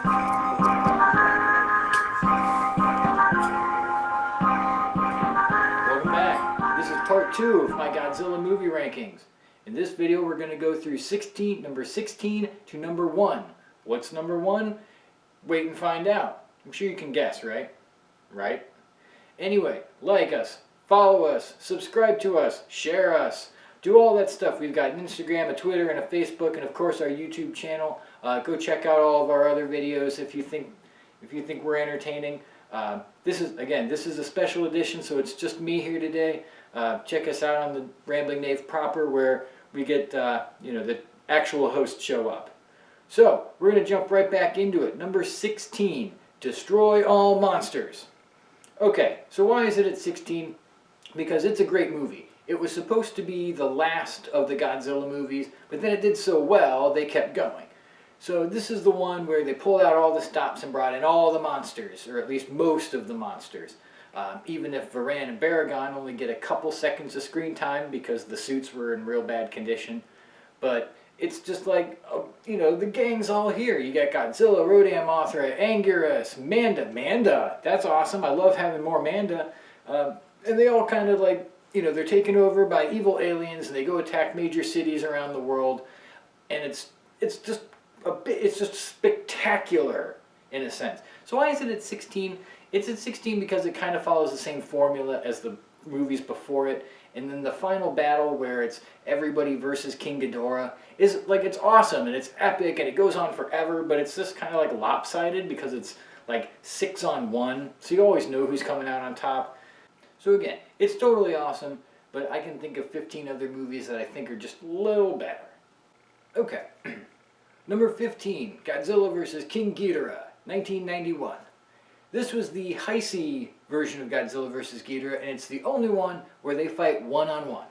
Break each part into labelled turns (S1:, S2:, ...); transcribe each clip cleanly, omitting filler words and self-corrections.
S1: Welcome back. This is part 2 of my Godzilla movie rankings. In this video we're going to go through number 16 to number 1. What's number 1? Wait and find out. I'm sure you can guess, right? Right? Anyway, like us, follow us, subscribe to us, share us, do all that stuff. We've got an Instagram, a Twitter, and a Facebook, and of course our YouTube channel. Go check out all of our other videos if you think we're entertaining. This is a special edition, so it's just me here today. Check us out on the Rambling Knave proper, where we get the actual hosts show up. So we're going to jump right back into it. Number 16, Destroy All Monsters. Okay, so why is it at 16? Because it's a great movie. It was supposed to be the last of the Godzilla movies, but then it did so well they kept going. So this is the one where they pulled out all the stops and brought in all the monsters, or at least most of the monsters. Even if Varan and Baragon only get a couple seconds of screen time because the suits were in real bad condition. But it's just like, the gang's all here. You got Godzilla, Rodan, Mothra, Anguirus, Manda, that's awesome. I love having more Manda. And they all kind of they're taken over by evil aliens, and they go attack major cities around the world. And it's just spectacular in a sense. So why is it at 16? It's at 16 because it kind of follows the same formula as the movies before it. And then the final battle, where it's everybody versus King Ghidorah, is it's awesome and it's epic and it goes on forever, but it's just kind of like lopsided because it's like 6-on-1, so you always know who's coming out on top. So again, it's totally awesome, but I can think of 15 other movies that I think are just a little better. Okay, number 15, Godzilla vs. King Ghidorah, 1991. This was the Heisei version of Godzilla vs. Ghidorah, and it's the only one where they fight one-on-one.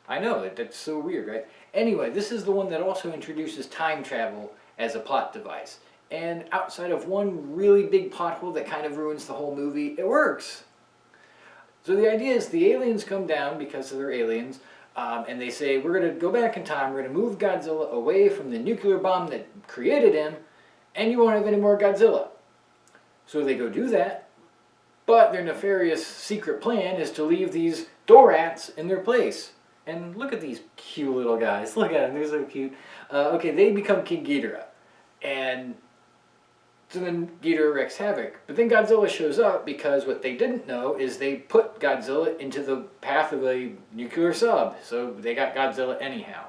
S1: I know, that's so weird, right? Anyway, this is the one that also introduces time travel as a plot device. And outside of one really big plot hole that kind of ruins the whole movie, it works. So the idea is the aliens come down because they're aliens, and they say, we're going to go back in time, we're going to move Godzilla away from the nuclear bomb that created him, and you won't have any more Godzilla. So they go do that, but their nefarious secret plan is to leave these Dorats in their place. And look at these cute little guys. Look at them, they're so cute. Okay, they become King Ghidorah. And so then Ghidorah wreaks havoc. But then Godzilla shows up because what they didn't know is they put Godzilla into the path of a nuclear sub. So they got Godzilla anyhow.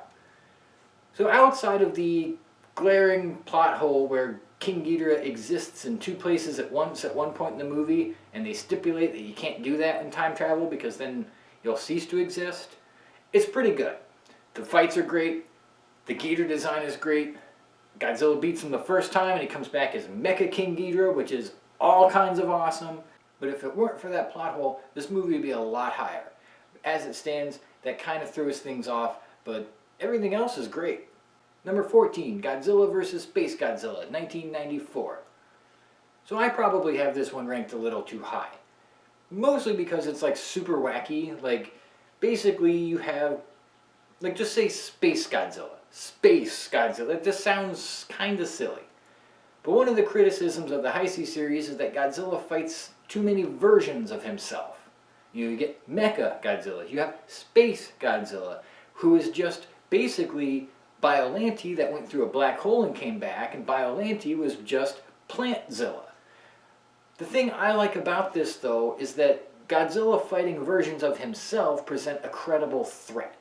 S1: So outside of the glaring plot hole where King Ghidorah exists in two places at once at one point in the movie, and they stipulate that you can't do that in time travel because then you'll cease to exist, it's pretty good. The fights are great, the Ghidorah design is great, Godzilla beats him the first time and he comes back as Mecha King Ghidorah, which is all kinds of awesome. But if it weren't for that plot hole, this movie would be a lot higher. As it stands, that kind of throws things off, but everything else is great. Number 14, Godzilla vs. Space Godzilla, 1994. So I probably have this one ranked a little too high. Mostly because it's super wacky. Basically you have, just say Space Godzilla. Space Godzilla. That just sounds kind of silly. But one of the criticisms of the Heisei series is that Godzilla fights too many versions of himself. You get Mecha Godzilla. You have Space Godzilla, who is just basically Biollante that went through a black hole and came back, and Biollante was just Plantzilla. The thing I like about this, though, is that Godzilla fighting versions of himself present a credible threat,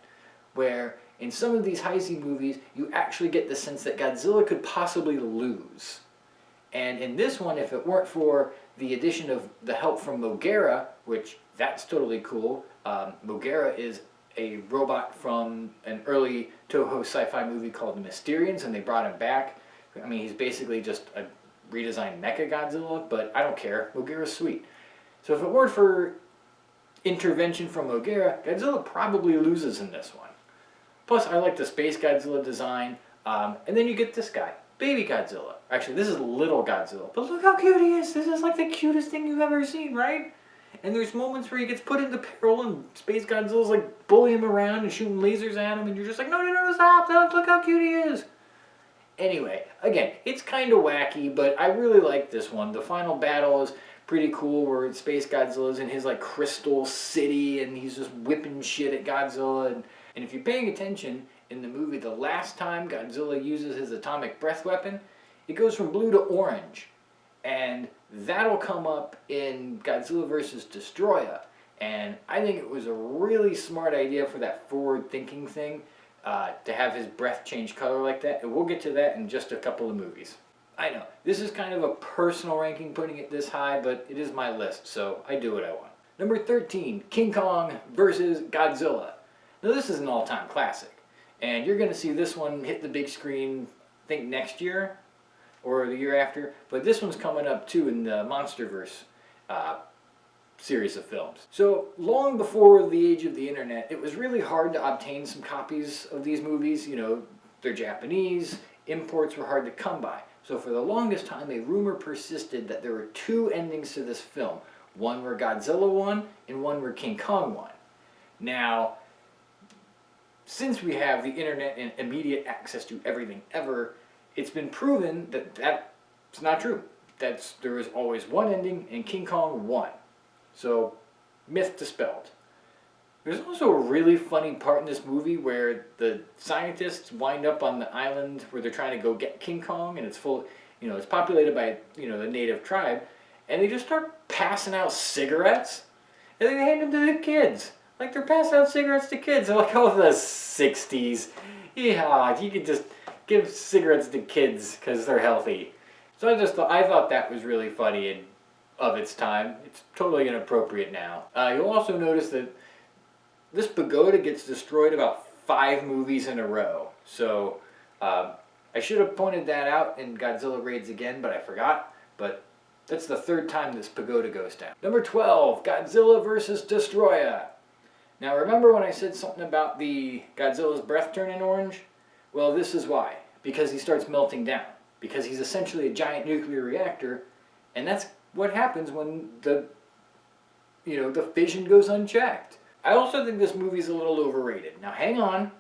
S1: where in some of these Heisei movies, you actually get the sense that Godzilla could possibly lose. And in this one, if it weren't for the addition of the help from Gojira, which that's totally cool. Gojira is a robot from an early Toho sci-fi movie called The Mysterians, and they brought him back. I mean, he's basically just a redesigned Mechagodzilla, but I don't care. Gojira's sweet. So if it weren't for intervention from Gojira, Godzilla probably loses in this one. Plus, I like the Space Godzilla design, and then you get this guy, Baby Godzilla. Actually, this is Little Godzilla, but look how cute he is! This is like the cutest thing you've ever seen, right? And there's moments where he gets put into peril and Space Godzilla's bullying him around and shooting lasers at him, and you're just like, no, stop, look how cute he is! Anyway, again, it's kind of wacky, but I really like this one. The final battle is pretty cool where Space Godzilla's in his like crystal city and he's just whipping shit at Godzilla. And if you're paying attention in the movie, the last time Godzilla uses his atomic breath weapon, it goes from blue to orange. And that'll come up in Godzilla vs. Destroya. And I think it was a really smart idea for that forward-thinking thing to have his breath change color like that. And we'll get to that in just a couple of movies. I know, this is kind of a personal ranking putting it this high, but it is my list, so I do what I want. Number 13, King Kong vs. Godzilla. Now this is an all-time classic. And you're going to see this one hit the big screen, I think next year or the year after. But this one's coming up too in the MonsterVerse series of films. So long before the age of the internet, it was really hard to obtain some copies of these movies. You know, they're Japanese, imports were hard to come by. So for the longest time, a rumor persisted that there were two endings to this film. One where Godzilla won, and one where King Kong won. Now, since we have the internet and immediate access to everything ever, it's been proven that that's not true. There is always one ending, and King Kong won. So, myth dispelled. There's also a really funny part in this movie where the scientists wind up on the island where they're trying to go get King Kong, and it's full, you know, it's populated by, you know, the native tribe, and they just start passing out cigarettes, and they hand them to the kids. Like they're passing out cigarettes to kids. They're like, oh, the 60s. Yeah, you could just give cigarettes to kids because they're healthy. So I thought that was really funny and of its time. It's totally inappropriate now. You'll also notice that this pagoda gets destroyed about 5 movies in a row. So I should have pointed that out in Godzilla Raids Again, but I forgot. But that's the 3rd time this pagoda goes down. Number 12, Godzilla vs. Destroya. Now remember when I said something about the Godzilla's breath turning orange? Well, this is why. Because he starts melting down. Because he's essentially a giant nuclear reactor, and that's what happens when the fission goes unchecked. I also think this movie's a little overrated. Now hang on.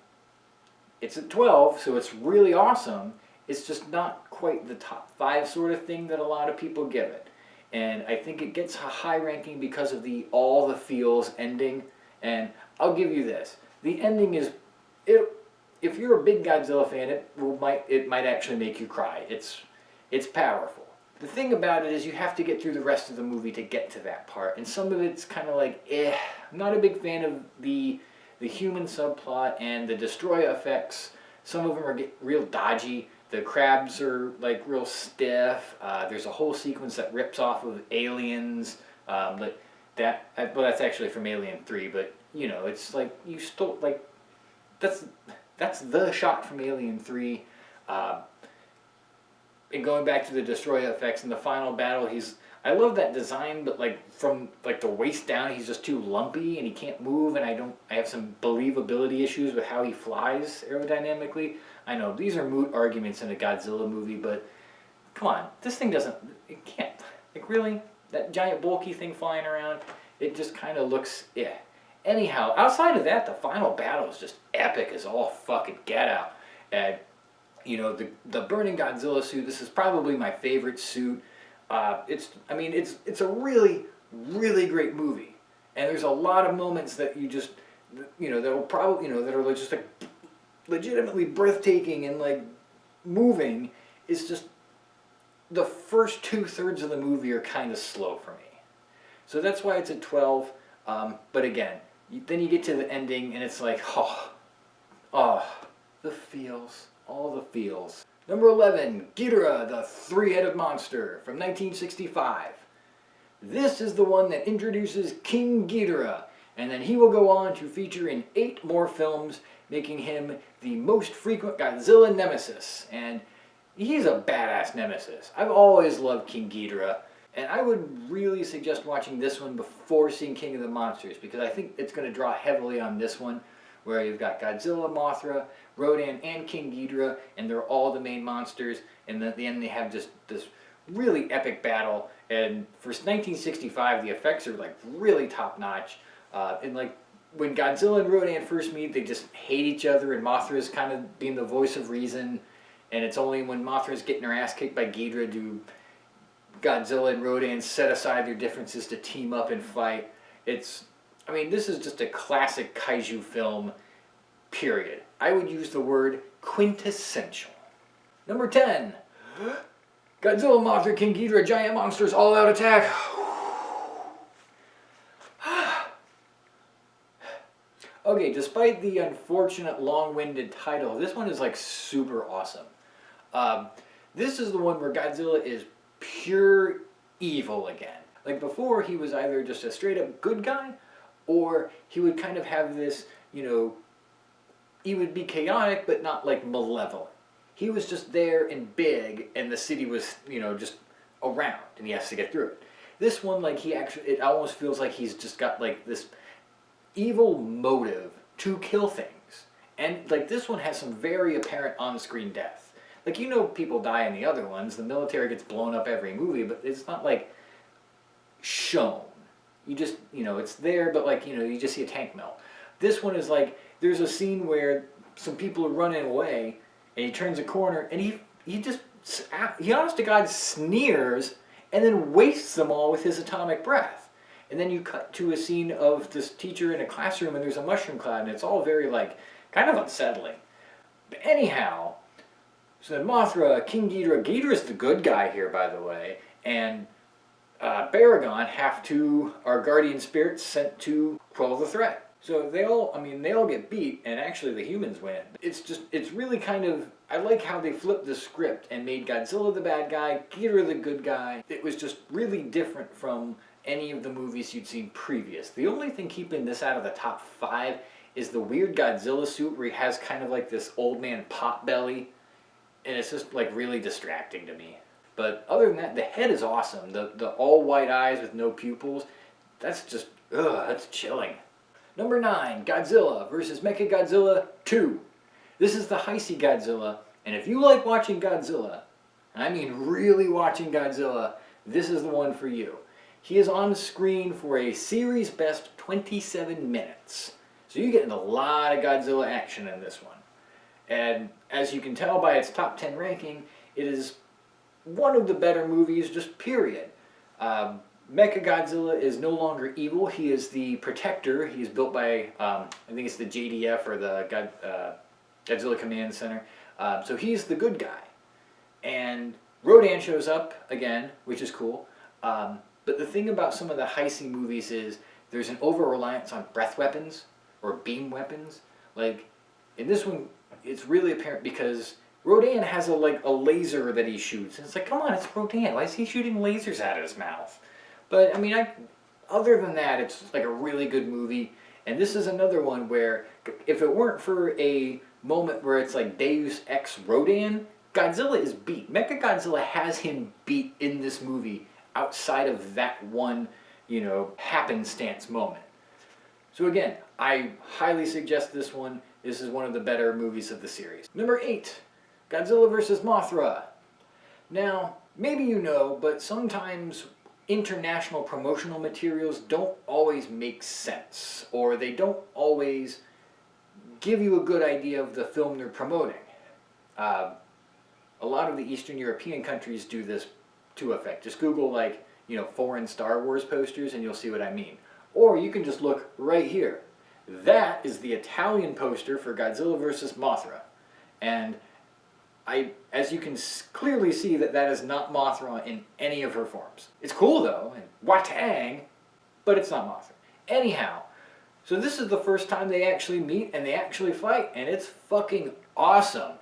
S1: It's at 12, so it's really awesome. It's just not quite the top 5 sort of thing that a lot of people give it. And I think it gets a high ranking because of the all the feels ending. And I'll give you this. The ending is, if you're a big Godzilla fan, it might actually make you cry. It's powerful. The thing about it is you have to get through the rest of the movie to get to that part. And some of it's kind of like, I'm not a big fan of the human subplot and the Destroya effects. Some of them are real dodgy. The crabs are like real stiff. There's a whole sequence that rips off of aliens. That's actually from Alien 3, but you know, it's like you stole, like that's the shot from Alien 3. And going back to the Destroya effects in the final battle, I love that design, but like from like the waist down, he's just too lumpy and he can't move, and I have some believability issues with how he flies aerodynamically. I know these are moot arguments in a Godzilla movie, but come on, this thing it can't, like really, that giant bulky thing flying around, it just kind of looks, Anyhow, outside of that, the final battle is just epic as all fucking get out. And you know, the burning Godzilla suit, this is probably my favorite suit. It's a really, really great movie. And there's a lot of moments that you just, you know, that are just like legitimately breathtaking and like moving. It's just, the first 2/3 of the movie are kind of slow for me. So that's why it's at 12. But again, then you get to the ending and it's like, the feels. All the feels. Number 11, Ghidorah, the 3-headed monster from 1965. This is the one that introduces King Ghidorah, and then he will go on to feature in 8 more films, making him the most frequent Godzilla nemesis. And he's a badass nemesis. I've always loved King Ghidorah, and I would really suggest watching this one before seeing King of the Monsters, because I think it's going to draw heavily on this one, where you've got Godzilla, Mothra, Rodan, and King Ghidorah, and they're all the main monsters, and at the end they have just this really epic battle. And for 1965, the effects are like really top notch. And like when Godzilla and Rodan first meet, they just hate each other, and Mothra is kind of being the voice of reason, and it's only when Mothra's getting her ass kicked by Ghidorah do Godzilla and Rodan set aside their differences to team up and fight. I mean, this is just a classic kaiju film, period. I would use the word quintessential. Number 10. Godzilla, Mothra, King Ghidorah, Giant Monsters, All-Out Attack. Okay, despite the unfortunate long-winded title, this one is like super awesome. This is the one where Godzilla is pure evil again. Like before, he was either just a straight-up good guy, or he would kind of have this, he would be chaotic, but not like malevolent. He was just there and big, and the city was, just around, and he has to get through it. This one, like, it almost feels like he's just got, like, this evil motive to kill things. And, like, this one has some very apparent on-screen death. Like, people die in the other ones. The military gets blown up every movie, but it's not, like, shown. You just, it's there, but, like, you just see a tank melt. This one is, like, there's a scene where some people are running away, and he turns a corner, and he honest to God sneers, and then wastes them all with his atomic breath. And then you cut to a scene of this teacher in a classroom, and there's a mushroom cloud, and it's all very, like, kind of unsettling. But anyhow, so then Mothra, King Ghidorah's the good guy here, by the way, and Baragon our guardian spirits sent to quell the threat. So they all get beat, and actually the humans win. It's really kind of, I like how they flipped the script and made Godzilla the bad guy, Ghidorah the good guy. It was just really different from any of the movies you'd seen previous. The only thing keeping this out of the top 5 is the weird Godzilla suit where he has kind of like this old man pot belly, and it's just like really distracting to me. But other than that, the head is awesome. The all white eyes with no pupils, that's just, that's chilling. Number 9, Godzilla vs. Mechagodzilla 2. This is the Heisei Godzilla, and if you like watching Godzilla, and I mean really watching Godzilla, this is the one for you. He is on screen for a series best 27 minutes. So you're getting a lot of Godzilla action in this one. And as you can tell by its top 10 ranking, it is one of the better movies, just period. Mechagodzilla is no longer evil. He is the protector. He is built by, I think it's the JDF or the Godzilla Command Center. So he's the good guy. And Rodan shows up again, which is cool. But the thing about some of the Heisei movies is there's an over-reliance on breath weapons or beam weapons. Like, in this one, it's really apparent because Rodan has a laser that he shoots. And it's like, come on, it's Rodan. Why is he shooting lasers out of his mouth? But, I mean, other than that, it's like a really good movie. And this is another one where, if it weren't for a moment where it's like Deus Ex Rodan, Godzilla is beat. Mechagodzilla has him beat in this movie outside of that one, happenstance moment. So again, I highly suggest this one. This is one of the better movies of the series. Number 8, Godzilla vs. Mothra. Now, maybe you know, but sometimes international promotional materials don't always make sense, or they don't always give you a good idea of the film they're promoting. A lot of the Eastern European countries do this to effect. Just Google foreign Star Wars posters and you'll see what I mean. Or you can just look right here. That is the Italian poster for Godzilla vs. Mothra. And as you can clearly see, that is not Mothra in any of her forms. It's cool though, and Watang, but it's not Mothra. Anyhow, so this is the first time they actually meet and they actually fight, and it's fucking awesome.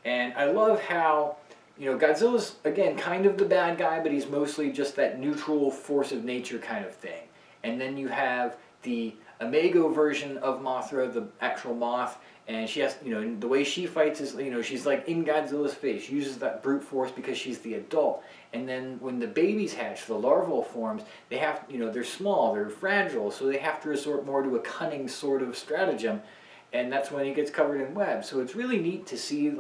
S1: And I love how, Godzilla's, again, kind of the bad guy, but he's mostly just that neutral force of nature kind of thing. And then you have the Imago version of Mothra, the actual moth, and she has, the way she fights is, she's like in Godzilla's face. She uses that brute force because she's the adult. And then when the babies hatch, the larval forms, they have, they're small, they're fragile, so they have to resort more to a cunning sort of stratagem. And that's when he gets covered in webs. So it's really neat to see,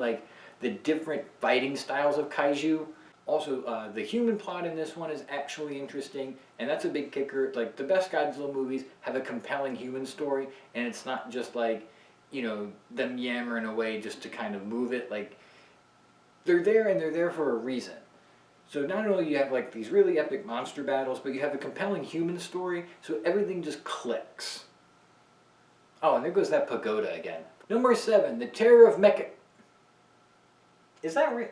S1: the different fighting styles of kaiju. Also, the human plot in this one is actually interesting, and that's a big kicker. The best Godzilla movies have a compelling human story, and it's not just them yammering away just to kind of move it. they're there and they're there for a reason. So not only do you have like these really epic monster battles, but you have a compelling human story, so everything just clicks. Oh, and there goes that pagoda again. Number 7, the Terror of Mecha... Is that real?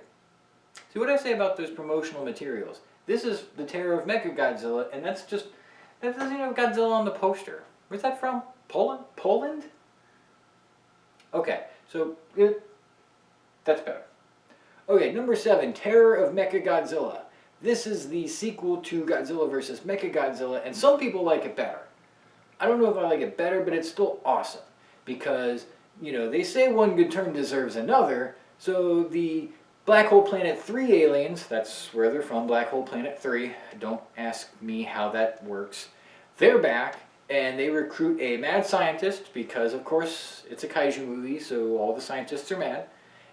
S1: See what I say about those promotional materials? This is the Terror of Mechagodzilla, and that's just... That doesn't even have Godzilla on the poster. Where's that from? Poland? Poland? Okay, so... that's better. Okay, number 7, Terror of Mechagodzilla. This is the sequel to Godzilla vs. Mechagodzilla, and some people like it better. I don't know if I like it better, but it's still awesome. Because, you know, they say one good turn deserves another, so the Black Hole Planet 3 aliens, that's where they're from, Black Hole Planet 3, don't ask me how that works, they're back, and they recruit a mad scientist, because of course it's a kaiju movie, so all the scientists are mad.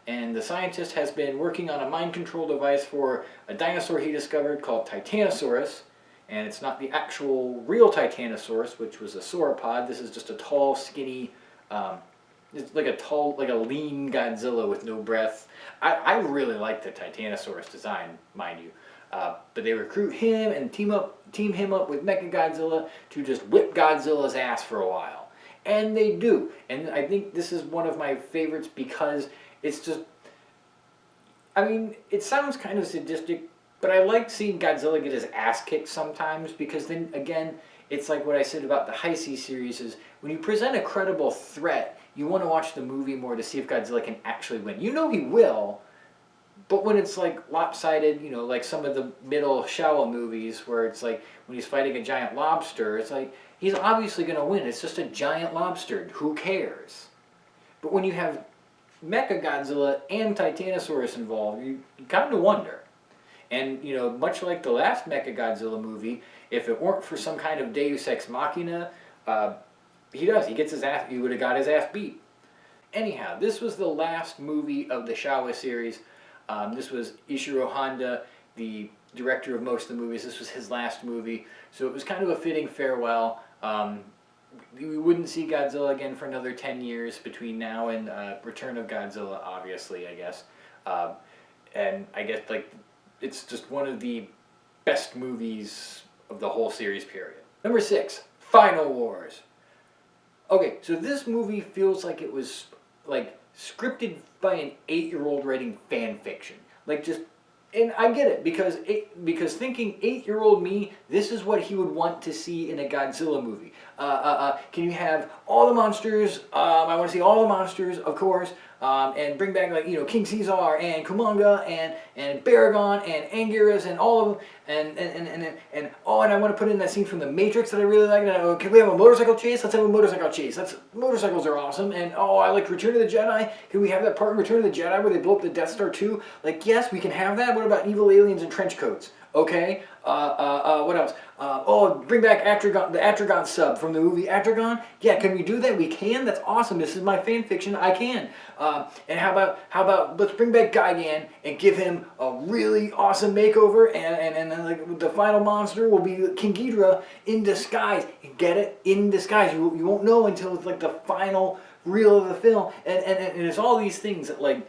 S1: And the scientist has been working on a mind control device for a dinosaur he discovered called Titanosaurus. And it's not the actual real Titanosaurus, which was a sauropod. This is just a tall, skinny, it's like a lean Godzilla with no breath. I really like the Titanosaurus design, mind you. But they recruit him and team him up with Mechagodzilla to just whip Godzilla's ass for a while. And they do. And I think this is one of my favorites because it's just, I mean, it sounds kind of sadistic, but I like seeing Godzilla get his ass kicked sometimes because then, again, it's like what I said about the Heisei series is when you present a credible threat, you want to watch the movie more to see if Godzilla can actually win. You know he will, but when it's like lopsided, you know, like some of the middle Showa movies where it's like when he's fighting a giant lobster, it's like he's obviously going to win. It's just a giant lobster. Who cares? But when you have Mechagodzilla and Titanosaurus involved, you kind of wonder. And, you know, much like the last Mechagodzilla movie, if it weren't for some kind of Deus Ex Machina, he gets his ass, he would have got his ass beat. Anyhow, this was the last movie of the Showa series. This was Ishiro Honda, the director of most of the movies. This was his last movie, so it was kind of a fitting farewell. We wouldn't see Godzilla again for another 10 years between now and Return of Godzilla, obviously, I guess. And I guess, like, it's just one of the best movies of the whole series, period. Number 6, Final Wars. Okay, so this movie feels like it was, like, scripted by an 8-year-old writing fan fiction. Like, just, and I get it, because thinking 8-year-old me, this is what he would want to see in a Godzilla movie. Can you have all the monsters, I want to see all the monsters, of course, and bring back, like, you know, King Caesar and Kumonga and Baragon and Anguirus and all of them, and I want to put in that scene from The Matrix that I really like. Can we have a motorcycle chase? Let's have a motorcycle chase. Motorcycles are awesome. And I like Return of the Jedi. Can we have that part in Return of the Jedi where they blow up the Death Star too? Like, yes, we can have that. What about evil aliens in trench coats? Okay. What else? Bring back Atragon, the Atragon sub from the movie Atragon. Yeah, can we do that? We can. That's awesome. This is my fan fiction. I can. And how about let's bring back Gigan and give him a really awesome makeover, and then like the final monster will be King Ghidorah in disguise. Get it? In disguise. You won't know until it's like the final reel of the film, and it's all these things that like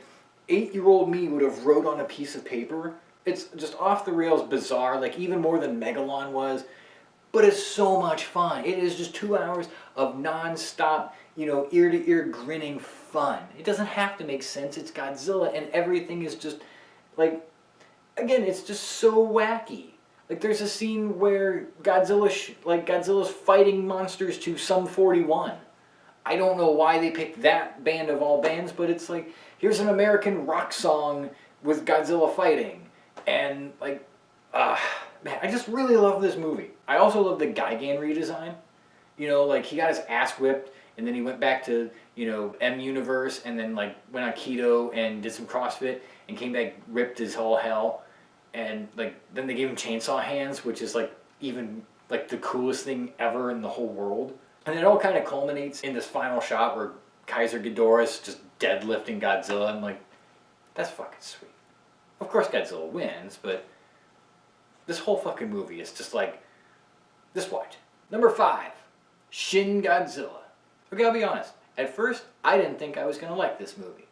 S1: 8-year-old me would have wrote on a piece of paper. It's just off the rails bizarre, like even more than Megalon was, but it's so much fun. It is just 2 hours of non-stop, you know, ear-to-ear grinning fun. It doesn't have to make sense. It's Godzilla, and everything is just, like, again, it's just so wacky. Like, there's a scene where Godzilla's fighting monsters to Sum 41. I don't know why they picked that band of all bands, but it's like, here's an American rock song with Godzilla fighting. And, like, man, I just really love this movie. I also love the Gigan redesign. You know, like, he got his ass whipped, and then he went back to, you know, M-Universe, and then, like, went on keto and did some CrossFit, and came back ripped as all hell. And, like, then they gave him chainsaw hands, which is, like, even, like, the coolest thing ever in the whole world. And it all kind of culminates in this final shot where Kaiser Ghidorah is just deadlifting Godzilla. I'm like, that's fucking sweet. Of course Godzilla wins, but this whole fucking movie is just like, just watch. Number 5, Shing Godzilla. Okay, I'll be honest. At first, I didn't think I was going to like this movie.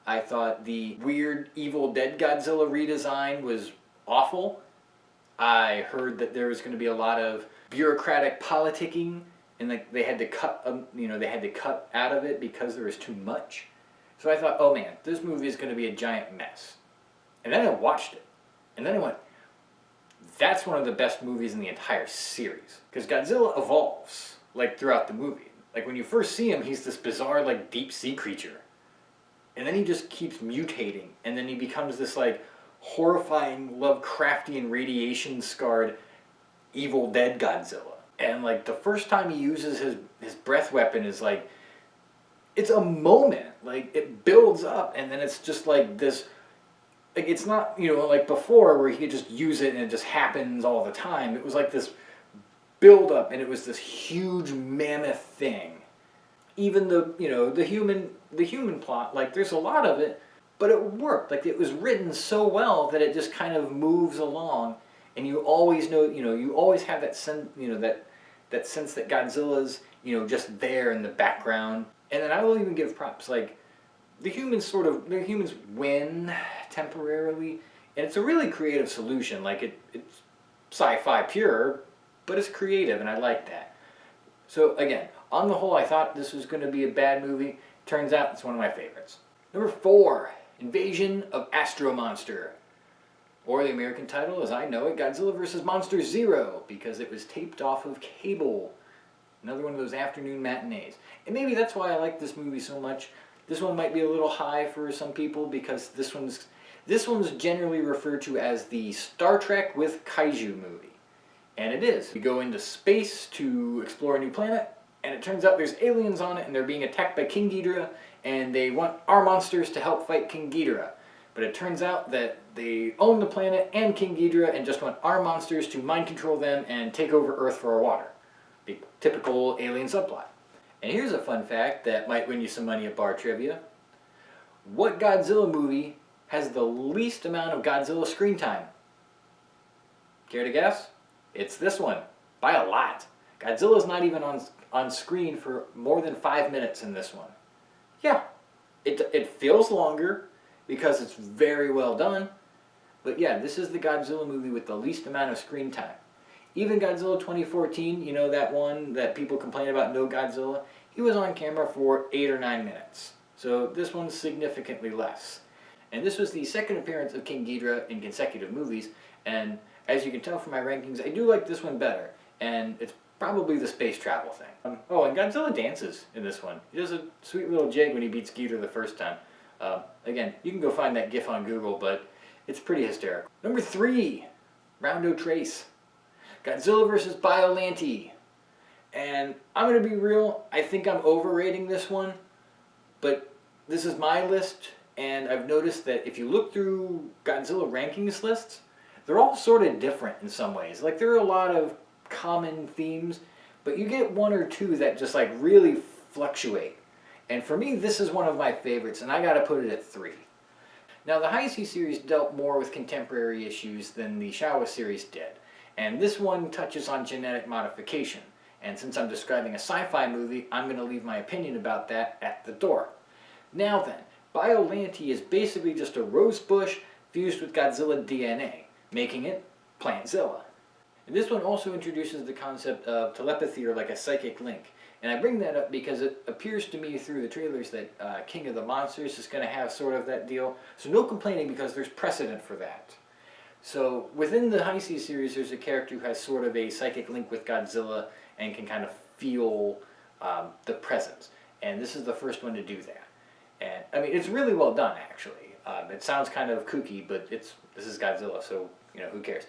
S1: I thought the weird Evil Dead Godzilla redesign was awful. I heard that there was going to be a lot of bureaucratic politicking, and like they had to cut, they had to cut out of it because there was too much. So I thought, oh man, this movie is going to be a giant mess. And then I watched it, and then I went, that's one of the best movies in the entire series. Because Godzilla evolves, like, throughout the movie. Like, when you first see him, he's this bizarre, like, deep-sea creature. And then he just keeps mutating, and then he becomes this, like, horrifying, Lovecraftian, radiation-scarred, Evil Dead Godzilla. And, like, the first time he uses his breath weapon is, like, it's a moment. Like, it builds up, and then it's just, like, this... Like, it's not, like before where he could just use it and it just happens all the time. It was like this build-up, and it was this huge mammoth thing. Even the human plot, like, there's a lot of it, but it worked. Like, it was written so well that it just kind of moves along, and you always know, you always have that sense, that sense that Godzilla's, just there in the background. And then I will even give props, like, the humans win temporarily, and it's a really creative solution. Like, it's sci-fi pure, but it's creative, and I like that. So again, on the whole, I thought this was going to be a bad movie. Turns out it's one of my favorites. Number 4, Invasion of Astro Monster. Or the American title, as I know it, Godzilla vs. Monster Zero, because it was taped off of cable. Another one of those afternoon matinees. And maybe that's why I like this movie so much. This one might be a little high for some people because this one's generally referred to as the Star Trek with Kaiju movie. And it is. We go into space to explore a new planet, and it turns out there's aliens on it, and they're being attacked by King Ghidorah, and they want our monsters to help fight King Ghidorah. But it turns out that they own the planet and King Ghidorah and just want our monsters to mind control them and take over Earth for our water. The typical alien subplot. And here's a fun fact that might win you some money at bar trivia. What Godzilla movie has the least amount of Godzilla screen time? Care to guess? It's this one, by a lot. Godzilla's not even on screen for more than 5 minutes in this one. Yeah, it feels longer because it's very well done, but yeah, this is the Godzilla movie with the least amount of screen time. Even Godzilla 2014, that one that people complain about, No Godzilla, he was on camera for 8 or 9 minutes. So this one's significantly less. And this was the second appearance of King Ghidorah in consecutive movies, and as you can tell from my rankings, I do like this one better, and it's probably the space travel thing. And Godzilla dances in this one. He does a sweet little jig when he beats Ghidorah the first time. Again, you can go find that gif on Google, but it's pretty hysterical. Number 3, Roundo Trace. Godzilla vs. Biollante. And I'm going to be real, I think I'm overrating this one, but this is my list, and I've noticed that if you look through Godzilla rankings lists, they're all sort of different in some ways. Like, there are a lot of common themes, but you get one or two that just like really fluctuate. And for me, this is one of my favorites, and I got to put it at 3. Now, the Heisei series dealt more with contemporary issues than the Showa series did, and this one touches on genetic modification. And since I'm describing a sci-fi movie, I'm going to leave my opinion about that at the door. Now then, Biollante is basically just a rose bush fused with Godzilla DNA, making it Plantzilla. And this one also introduces the concept of telepathy, or like a psychic link. And I bring that up because it appears to me through the trailers that King of the Monsters is going to have sort of that deal. So no complaining, because there's precedent for that. So within the Heisei series, there's a character who has sort of a psychic link with Godzilla and can kind of feel the presence. And this is the first one to do that. And I mean, it's really well done, actually. It sounds kind of kooky, but this is Godzilla, so who cares?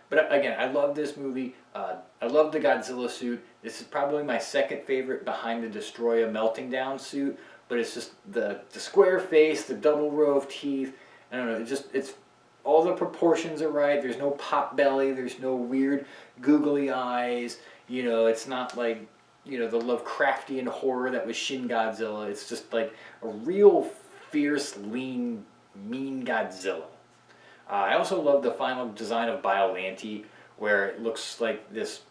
S1: But again, I love this movie. I love the Godzilla suit. This is probably my second favorite behind the Destroyer melting down suit. But it's just the square face, the double row of teeth. I don't know. It's all the proportions are right. There's no pot belly. There's no weird googly eyes. It's not like the Lovecraftian horror that was Shing Godzilla. It's just like a real fierce, lean, mean Godzilla. I also love the final design of Biollante, where it looks like this,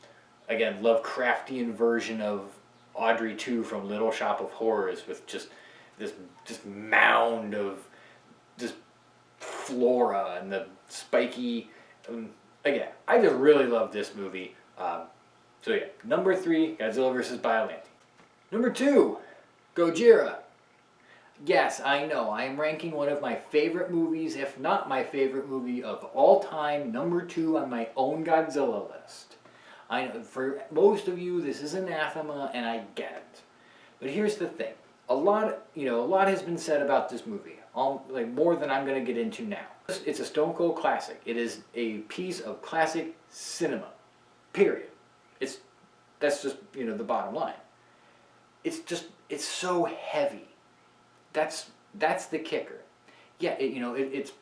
S1: again, Lovecraftian version of Audrey 2 from Little Shop of Horrors, with just this just mound of just flora and the spiky. Again, I just really love this movie. So yeah, number 3, Godzilla vs. Biollante. Number 2, Gojira. Yes, I know, I am ranking one of my favorite movies, if not my favorite movie of all time, number 2 on my own Godzilla list. I know, for most of you, this is anathema, and I get it. But here's the thing. A lot has been said about this movie. Like more than I'm going to get into now. It's a stone cold classic. It is a piece of classic cinema. Period. That's just, the bottom line. It's so heavy. That's the kicker. Yeah, it's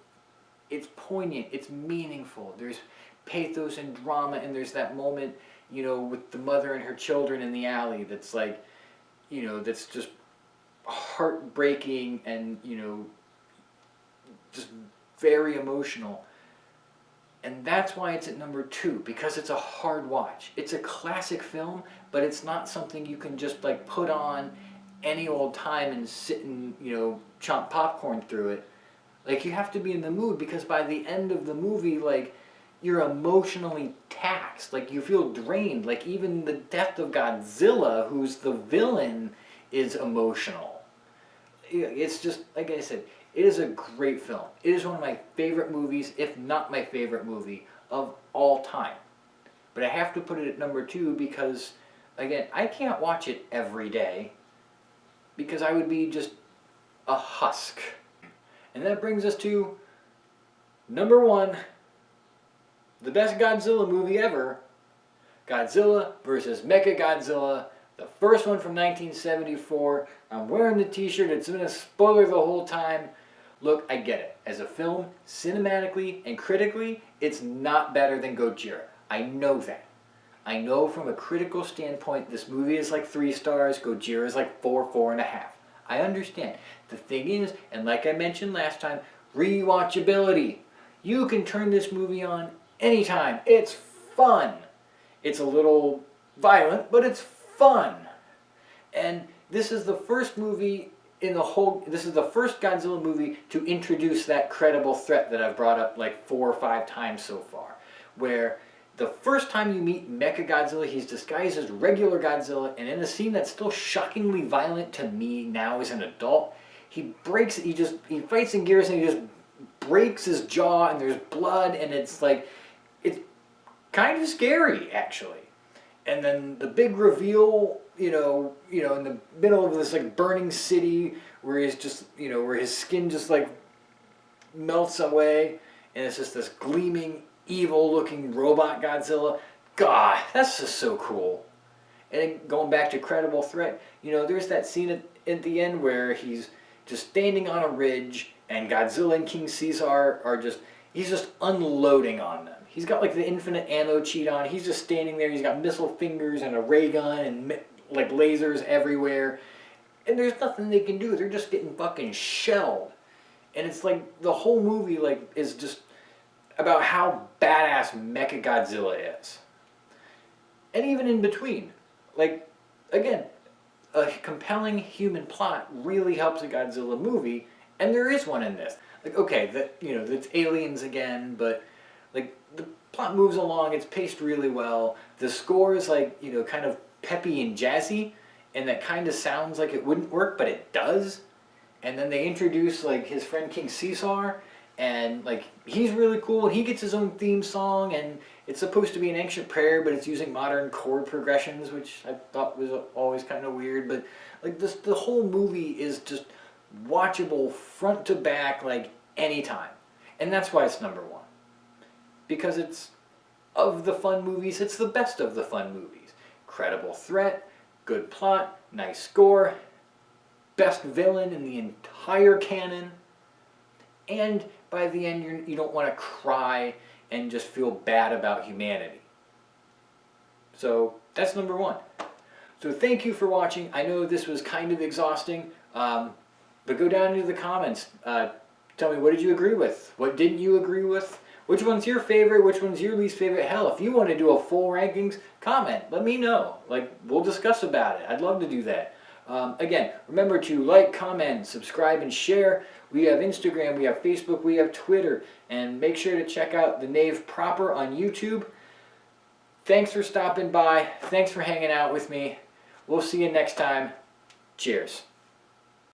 S1: poignant, it's meaningful. There's pathos and drama, and there's that moment, with the mother and her children in the alley that's like, that's just heartbreaking and, just very emotional. And that's why it's at number 2, because it's a hard watch. It's a classic film, but it's not something you can just like put on any old time and sit and, chomp popcorn through it. Like, you have to be in the mood, because by the end of the movie, like, you're emotionally taxed. Like, you feel drained. Like, even the death of Godzilla, who's the villain, is emotional. It's just, like I said, it is a great film. It is one of my favorite movies, if not my favorite movie, of all time. But I have to put it at number 2 because, again, I can't watch it every day because I would be just a husk. And that brings us to number 1, the best Godzilla movie ever, Godzilla vs. Mechagodzilla, the first one from 1974. I'm wearing the t-shirt, it's been a spoiler the whole time. Look, I get it. As a film, cinematically and critically, it's not better than Gojira. I know that. I know from a critical standpoint, this movie is like 3 stars, Gojira is like 4, 4.5. I understand. The thing is, and like I mentioned last time, rewatchability. You can turn this movie on anytime. It's fun. It's a little violent, but it's fun. And this is the first movie this is the first Godzilla movie to introduce that credible threat that I've brought up like 4 or 5 times so far. Where the first time you meet Mechagodzilla, he's disguised as regular Godzilla, and in a scene that's still shockingly violent to me now as an adult, he fights in gears and he just breaks his jaw and there's blood, and it's kind of scary actually. And then the big reveal, in the middle of this like burning city where he's just, where his skin just like melts away, and it's just this gleaming, evil-looking robot Godzilla. God, that's just so cool. And then going back to credible threat, there's that scene at the end where he's just standing on a ridge, and Godzilla and King Caesar he's just unloading on them. He's got like the infinite ammo cheat on. He's just standing there. He's got missile fingers and a ray gun and like lasers everywhere. And there's nothing they can do. They're just getting fucking shelled. And it's like the whole movie like is just about how badass Mechagodzilla is. And even in between. Like, again, a compelling human plot really helps a Godzilla movie, and there is one in this. Like, okay, it's aliens again, but like the plot moves along, it's paced really well. The score is like, kind of peppy and jazzy, and that kind of sounds like it wouldn't work, but it does. And then they introduce like his friend King Caesar, and like he's really cool, and he gets his own theme song, and it's supposed to be an ancient prayer, but it's using modern chord progressions, which I thought was always kind of weird. But like the whole movie is just watchable front to back, like anytime. And that's why it's number 1. Because it's, of the fun movies, it's the best of the fun movies. Credible threat, good plot, nice score, best villain in the entire canon, and by the end you don't want to cry and just feel bad about humanity. So that's number 1. So thank you for watching. I know this was kind of exhausting, but go down into the comments. Tell me, what did you agree with? What didn't you agree with? Which one's your favorite? Which one's your least favorite? Hell, if you want to do a full rankings, comment. Let me know. Like, we'll discuss about it. I'd love to do that. Again, remember to like, comment, subscribe, and share. We have Instagram, we have Facebook, we have Twitter, and make sure to check out The Knave proper on YouTube. Thanks for stopping by. Thanks for hanging out with me. We'll see you next time. Cheers.